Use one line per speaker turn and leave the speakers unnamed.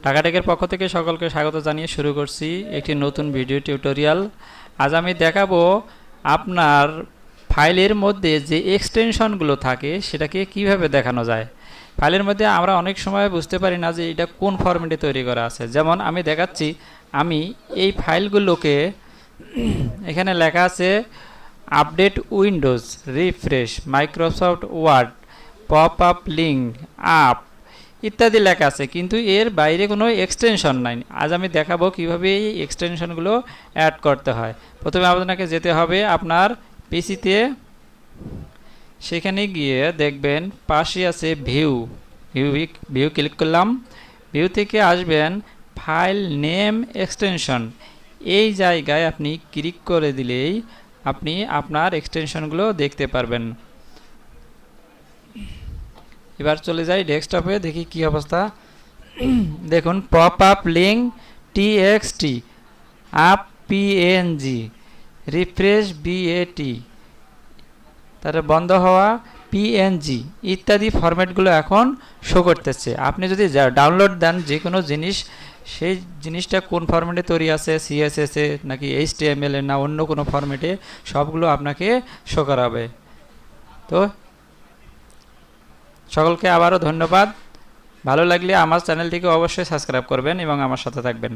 টাকাটেকের পক্ষ থেকে সকলকে স্বাগত জানিয়ে শুরু করছি একটি নতুন ভিডিও টিউটোরিয়াল। আজ আমি দেখাবো আপনার ফাইলের মধ্যে যে এক্সটেনশনগুলো থাকে সেটাকে কিভাবে দেখানো যায়। ফাইলের মধ্যে আমরা অনেক সময় বুঝতে পারি না যে এটা কোন ফরম্যাটে তৈরি করা আছে। যেমন আমি দেখাচ্ছি, আমি এই ফাইলগুলোকে এখানে লেখা আছে update windows, refresh, Microsoft Word, pop up link, up ইত্যাদি লেখা আছে, কিন্তু এর বাইরে কোনো এক্সটেনশন নাই। আজ আমি দেখাবো কিভাবে এই এক্সটেনশনগুলো অ্যাড করতে হয়। প্রথমে আপনাকে যেতে হবে আপনার পিসিতে, সেখানে গিয়ে দেখবেন পাশে আছে ভিউ ভিউ ভিউ ক্লিক করলাম। ভিউ থেকে আসবেন ফাইল নেম এক্সটেনশন, এই জায়গায় আপনি ক্লিক করে দিলেই আপনি আপনার এক্সটেনশনগুলো দেখতে পারবেন। এবার চলে যাই ডেস্কটপে, দেখি কি অবস্থা। দেখুন, pop up link TXT, up PNG, refresh BAT, তারপরে বন্ধ হওয়া পিএনজি ইত্যাদি ফরম্যাটগুলো এখন শো করতেছে। আপনি যদি ডাউনলোড দেন যে কোনো জিনিস, সেই জিনিসটা কোন ফরম্যাটে তৈরি আছে, সিএসএসে নাকি এইচটিএমএল এ না অন্য কোনো ফরম্যাটে, সবগুলো আপনাকে শো করাবে। তো সকলকে আবারও ধন্যবাদ। ভালো লাগলে আমার চ্যানেলটিকে অবশ্যই সাবস্ক্রাইব করবেন এবং আমার সাথে থাকবেন।